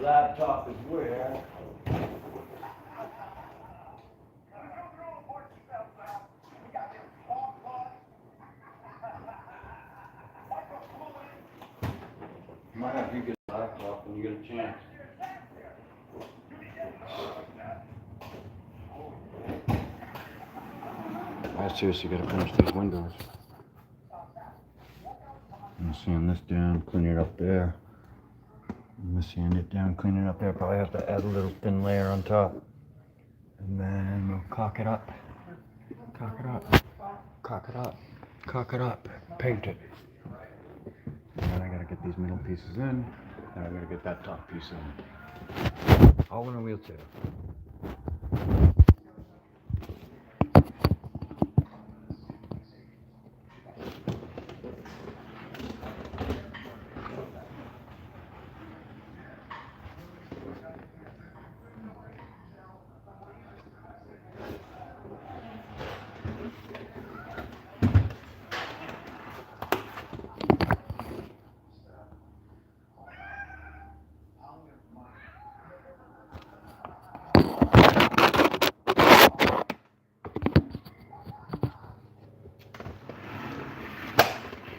laptop is where. Might have you get a laptop when you get a chance. I seriously gotta finish these windows. I'm sand this down, clean it up there. I'm gonna sand it down, clean it up there. Probably have to add a little thin layer on top. And then we'll caulk it up. Caulk it up. Caulk it up. Caulk it up. Paint it. And then I gotta get these middle pieces in. And I gotta get that top piece in. All in a wheelchair.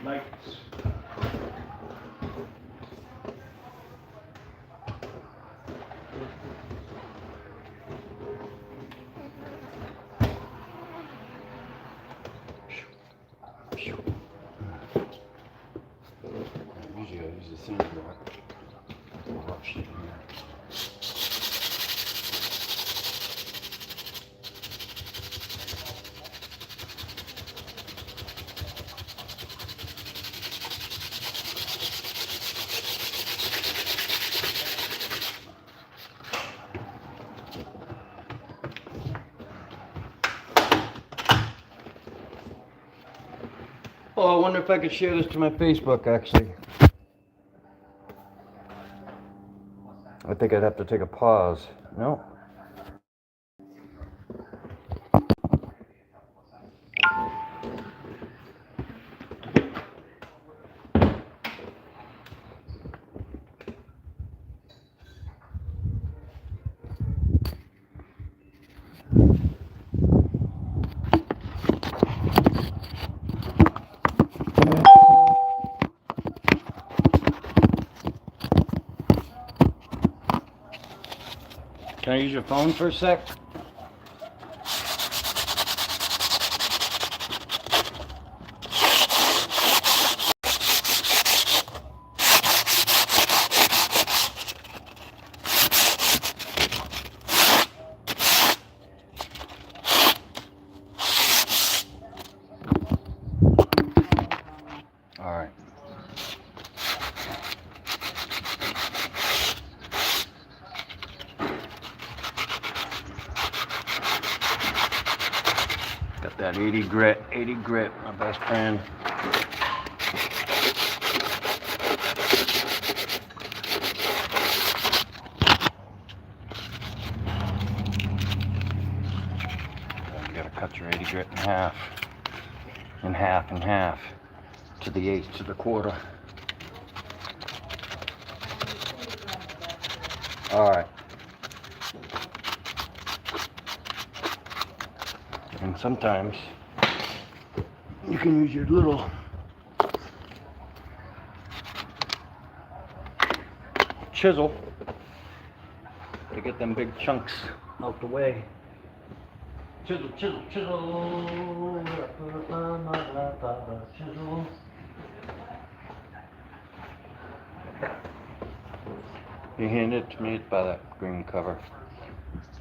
Lights. Usually I use the same rock. Rough shit in there. Oh, I wonder if I could share this to my Facebook, actually. I think I'd have to take a pause. No? Can I use your phone for a sec? All right. Got that 80 grit, my best friend. You gotta cut your 80 grit in half, to the eighth, to the quarter. All right. And sometimes you can use your little chisel to get them big chunks out the way. Chisel, chisel, chisel. Chisel. You hand it to me by that green cover.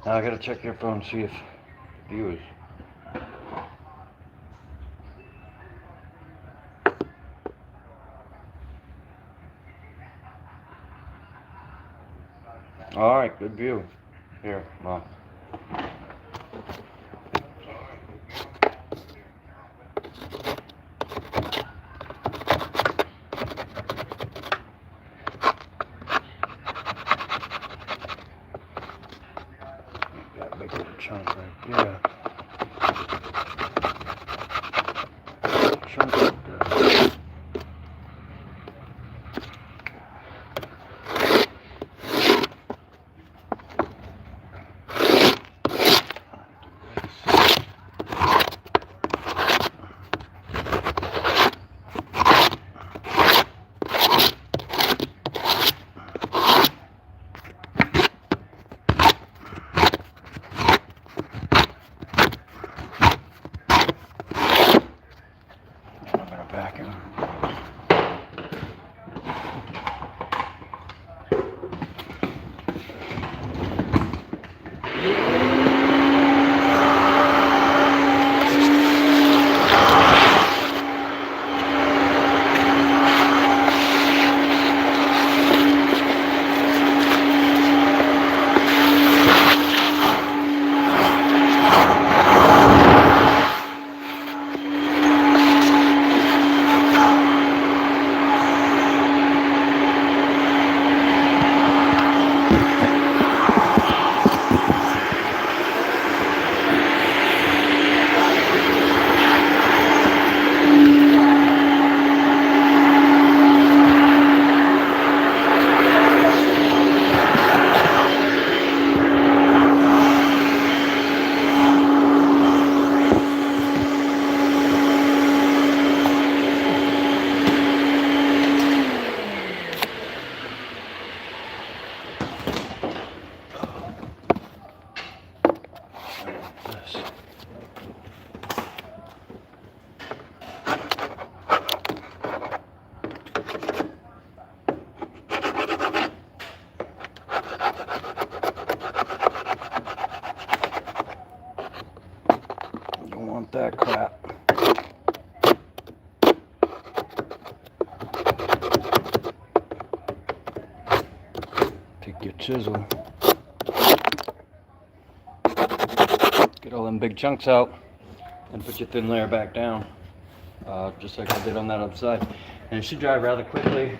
Now I gotta check your phone, see if viewers. All right, good view. Here, Mom. Got a big little chunk right there. Chunk right there. Get chisel. Get all them big chunks out and put your thin layer back down. Just like I did on that other side. And it should dry rather quickly.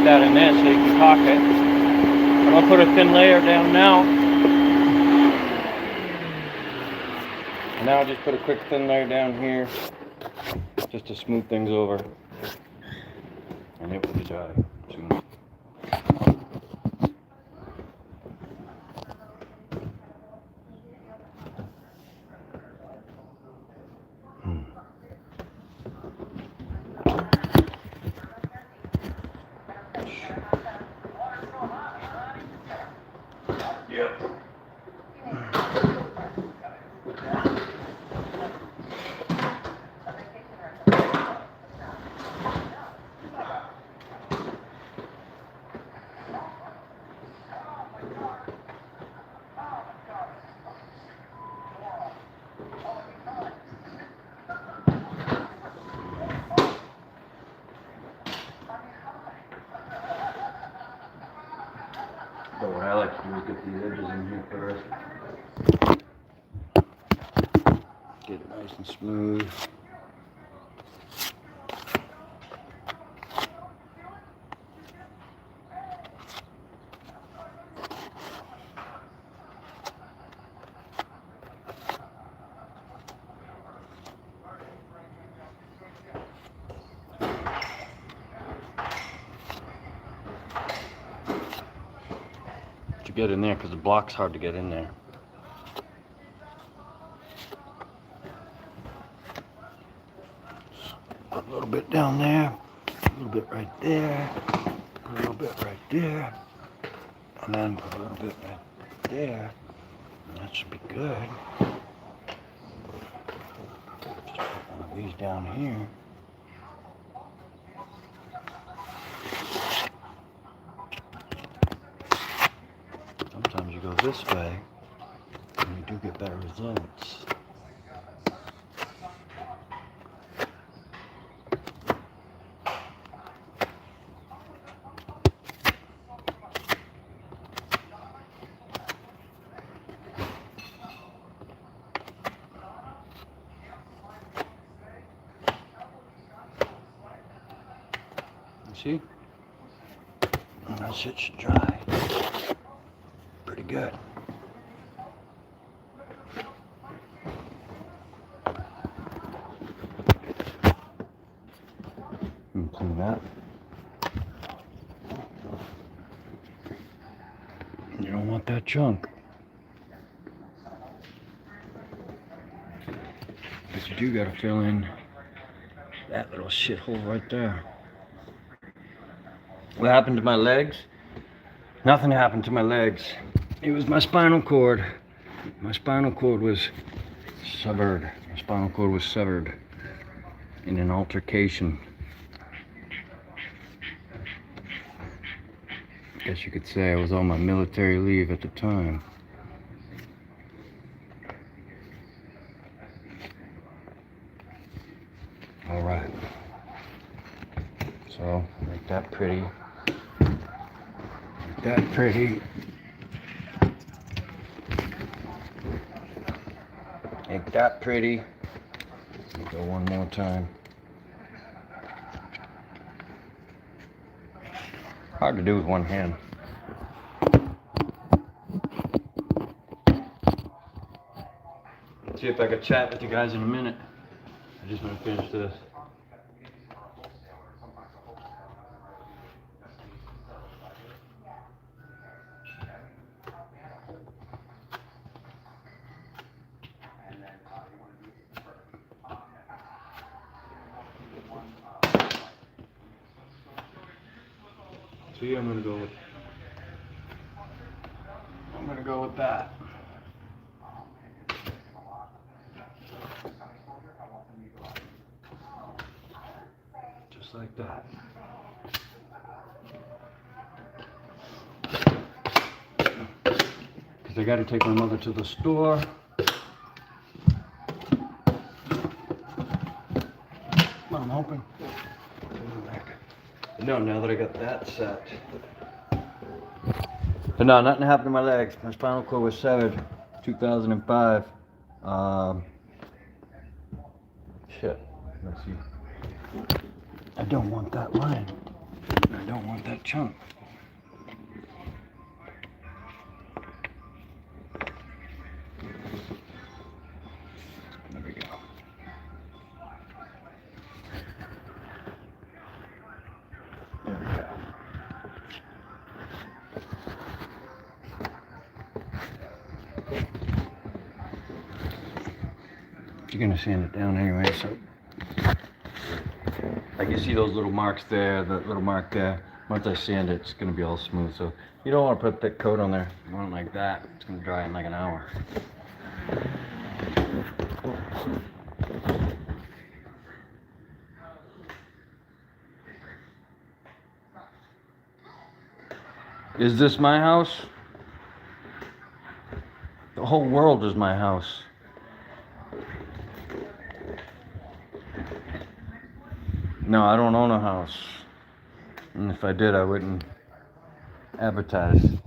That in there so you can caulk it. I'm going to put a thin layer down now. And now I'll just put a quick thin layer down here just to smooth things over. And it will be dry soon. Yep. But what I like to do is get these edges in here first. Get it nice and smooth. To get in there because the block's hard to get in there. Put a little bit down there, a little bit right there, a little bit right there, and then put a little bit right there. And that should be good. Just put one of these down here. Sometimes you go this way, and you do get better results. You see? And that shit should dry pretty good. And clean that. You don't want that junk. But you do gotta fill in that little shithole right there. What happened to my legs? Nothing happened to my legs. It was my spinal cord. My spinal cord was severed. My spinal cord was severed in an altercation. I guess you could say I was on my military leave at the time. All right. So make that pretty. Make that pretty. Make that pretty. Go one more time. Hard to do with one hand. See if I can chat with you guys in a minute. I just want to finish this. So yeah, I'm gonna go with that. Just like that. Because I gotta take my mother to the store. I'm hoping. No, now that I got that set. But no, nothing happened to my legs. My spinal cord was severed 2005. Shit. Let's see. I don't want that line. I don't want that chunk. There we go. There we go. You're gonna sand it down anyway, so like you see those little marks there, that little mark there. Once I sand it, it's gonna be all smooth. So you don't want to put thick coat on there. You want it like that. It's gonna dry in like an hour. Is this my house? The whole world is my house. No, I don't own a house. And if I did, I wouldn't advertise.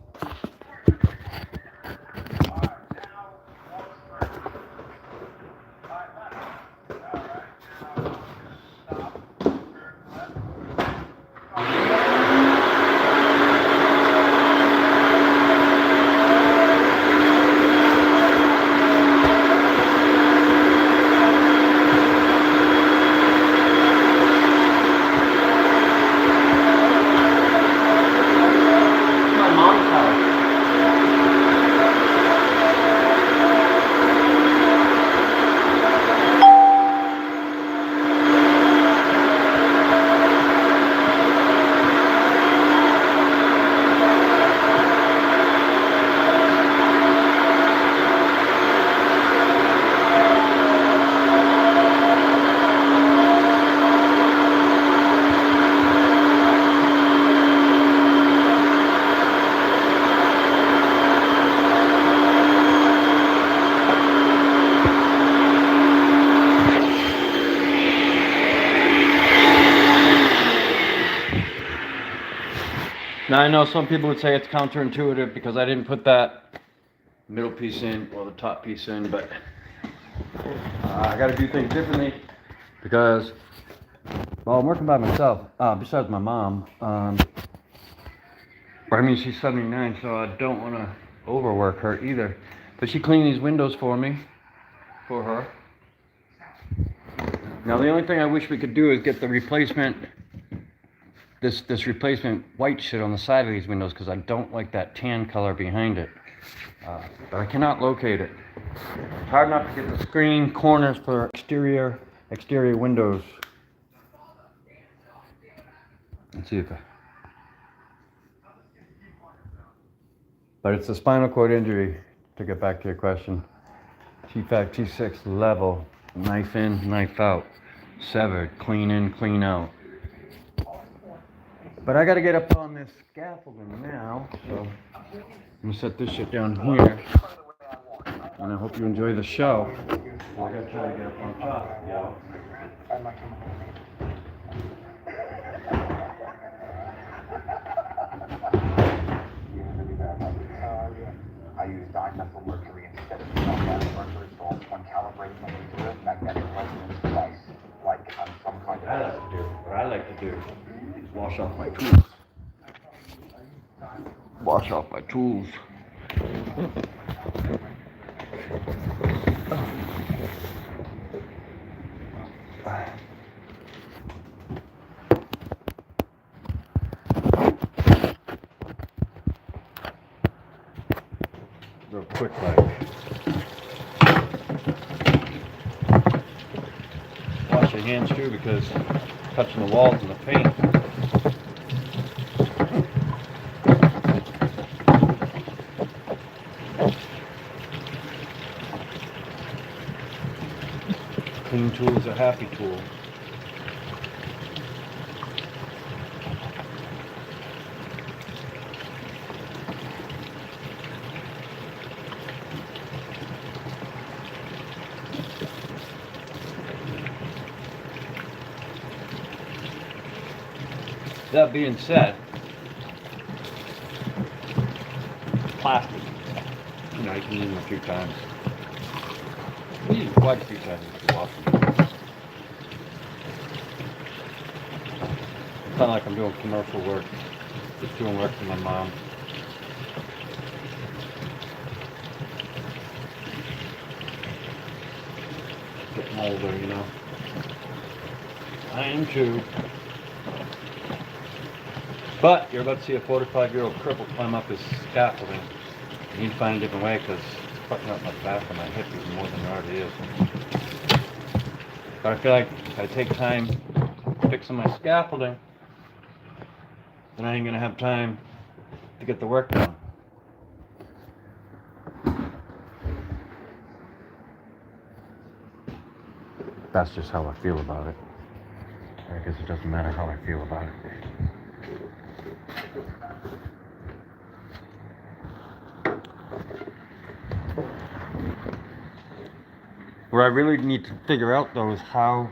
Now I know some people would say it's counterintuitive because I didn't put that middle piece in or the top piece in, but I got to do things differently because, well, I'm working by myself, besides my mom. But I mean, she's 79, so I don't want to overwork her either. But she cleaned these windows for me, for her. Now the only thing I wish we could do is get the replacement, this replacement white shit on the side of these windows, because I don't like that tan color behind it. But I cannot locate it. It's hard enough to get the screen corners for exterior windows. Let's see if but it's a spinal cord injury, to get back to your question. T5, T6 level, knife in, knife out, severed, clean in, clean out. But I gotta get up on this scaffolding now, so I'm gonna set this shit down here. And I hope you enjoy the show. I gotta try to get up on top, yo. to do is wash off my tools. Wash off my tools. Real quick, like wash your hands too, because touching the walls and the paint. Clean tool is a happy tool. That being said, plastic, you know, you can use them a few times. We use quite a few times if you wash them. It's kind of like I'm doing commercial work, just doing work for my mom. Getting older, you know. I am too. But you're about to see a 45-year-old cripple climb up his scaffolding. I need to find a different way because it's fucking up my back and my hip even more than it already is. But I feel like if I take time fixing my scaffolding, then I ain't gonna have time to get the work done. That's just how I feel about it. I guess it doesn't matter how I feel about it. What I really need to figure out though is how.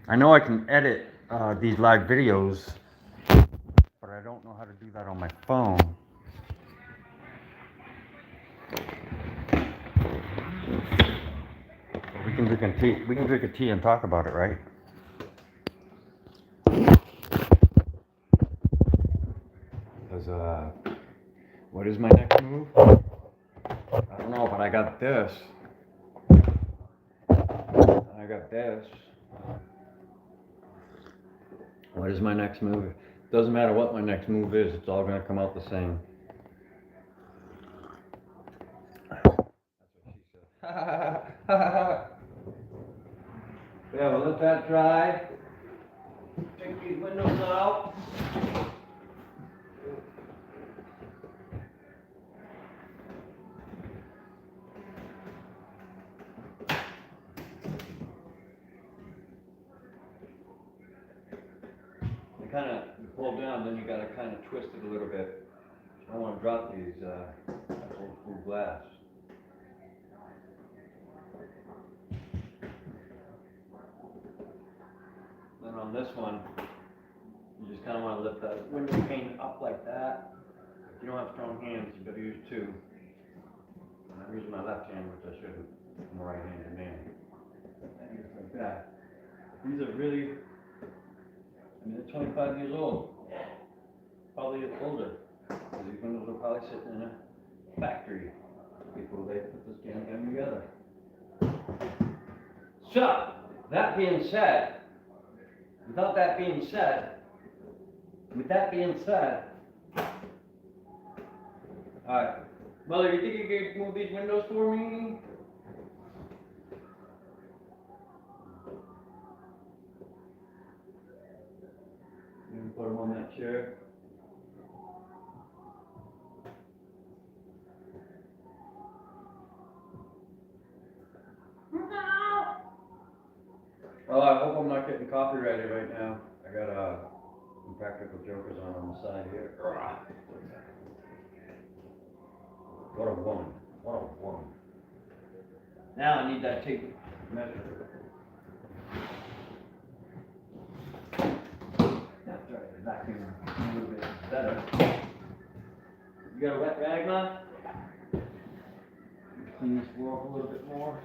I know I can edit these live videos, but I don't know how to do that on my phone. We can drink a tea and talk about it, right? Because what is my next move? I don't know, but I got this. I got this. What is my next move? Doesn't matter what my next move is, it's all gonna come out the same. That's what she said. Yeah, we'll let that dry. Take these windows out. They kind of pull down, then you gotta kind of twist it a little bit. I don't want to drop these old school glass. Then on this one, you just kind of want to lift that window pane up like that. If you don't have strong hands, you better use two. And I'm using my left hand, which I shouldn't. I'm a right-handed man. And just like that. These are really, I mean, they're 25 years old. Probably older. These windows are probably sitting in a factory before they put this damn thing together. So, that being said, with that being said, alright, Mother, you think you could move these windows for me? You can put them on that chair. Well, I hope I'm not getting copyrighted right now. I got some practical jokers on the side here. What a woman. What a woman. Now I need that tape measure. That's right, vacuum a little bit better. You got a wet rag, man? Clean this floor up a little bit more.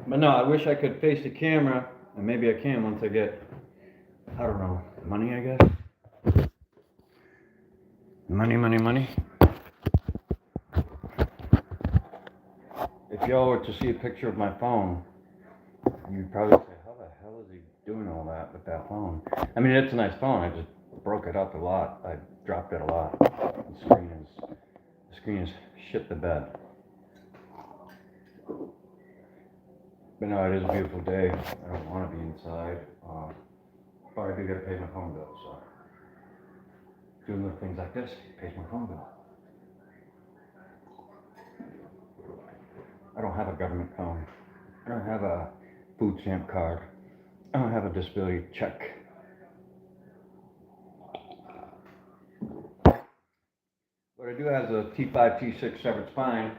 But no, I wish I could face the camera, and maybe I can once I get, I don't know, money, I guess. Money. If y'all were to see a picture of my phone, you'd probably say, how the hell is he doing all that with that phone? I mean, it's a nice phone. I just broke it up a lot. I dropped it a lot. The screen is shit the bed. But no, it is a beautiful day. I don't want to be inside. But I do gotta pay my phone bill, so doing little things like this pays my phone bill. I don't have a government phone. I don't have a food stamp card. I don't have a disability check. What I do have is a T5, T6 severed spine.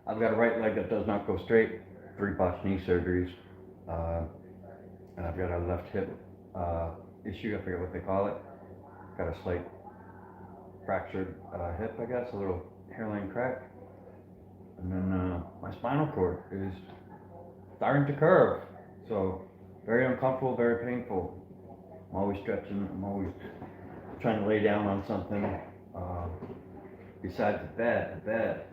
I've got a right leg that does not go straight, 3 botched knee surgeries, and I've got a left hip issue, I forget what they call it. Got a slight fractured hip, I guess, a little hairline crack. And then my spinal cord is starting to curve, so very uncomfortable, very painful. I'm always stretching, I'm always trying to lay down on something. Besides the bed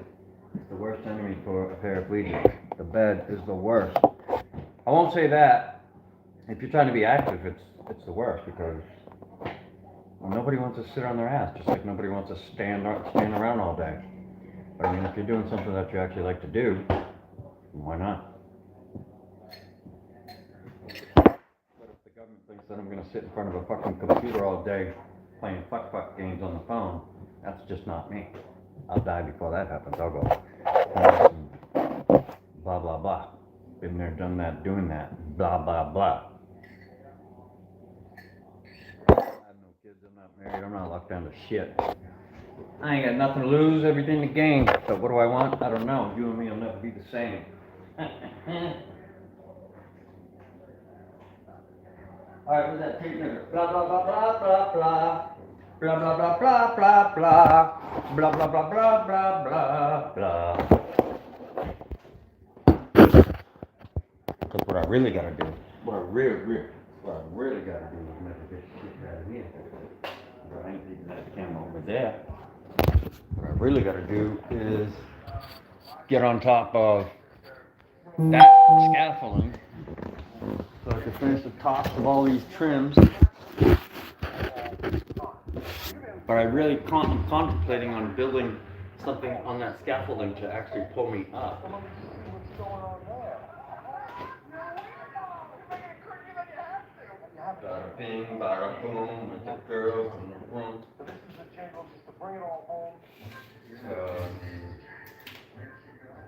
is the worst enemy for a paraplegic. The bed is the worst. I won't say that. If you're trying to be active, it's the worst, because well, nobody wants to sit on their ass, just like nobody wants to stand around all day. But I mean, if you're doing something that you actually like to do, why not? But if the government thinks that I'm going to sit in front of a fucking computer all day playing fuck games on the phone, that's just not me. I'll die before that happens. I'll go blah. Been there, done that, doing that, blah, blah, blah. I have no kids, I'm not married, I'm not locked down to shit. I ain't got nothing to lose, everything to gain. But what do I want? I don't know. You and me will never be the same. Alright, what's that tape measure? Blah, blah, blah, blah, blah, blah. Blah, blah, blah, blah, blah, blah. Blah, blah, blah, blah, blah, blah, blah. Because what I really gotta do, what I really gotta do is never get shit out of here. But I ain't leaving that camera over there. What I really gotta do is get on top of that scaffolding so I can finish the tops of all these trims. But I really I'm contemplating on building something on that scaffolding to actually pull me up. Bada bing, bada boom, and the girls in the room. So,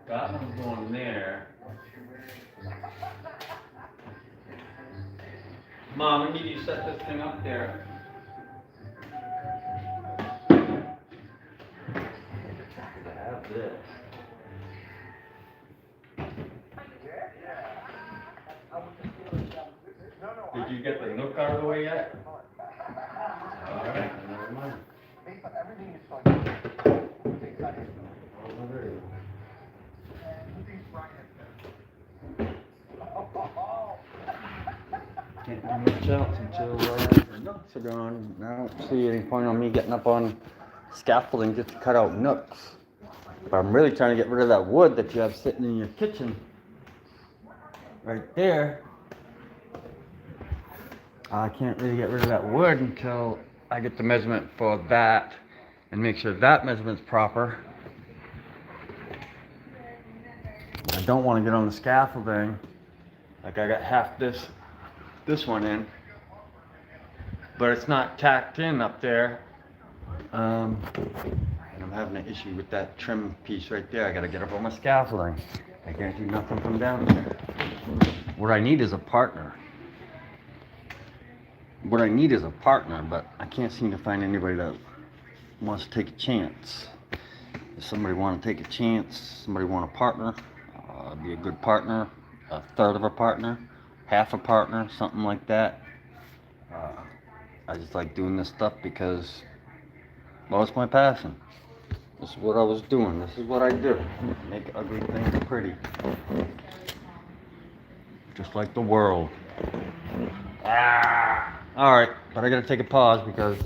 that one's going there. Mom, we need you to set this thing up there. I have this. Did you get the nook out of the way yet? Alright, never mind. Can't do much else until the nooks are gone. I don't see any point on me getting up on scaffolding just to cut out nooks. But I'm really trying to get rid of that wood that you have sitting in your kitchen. Right there. I can't really get rid of that wood until I get the measurement for that and make sure that measurement's proper. I don't want to get on the scaffolding. Like I got half this one in, but it's not tacked in up there. And I'm having an issue with that trim piece right there. I gotta get up on my scaffolding. I can't do nothing from down there. What I need is a partner. But I can't seem to find anybody that wants to take a chance. If somebody want to take a chance, somebody want a partner, be a good partner, a third of a partner, half a partner, something like that. I just like doing this stuff because, well, it's my passion. This is what I was doing. This is what I do. Make ugly things pretty. Just like the world. Alright, but I gotta take a pause because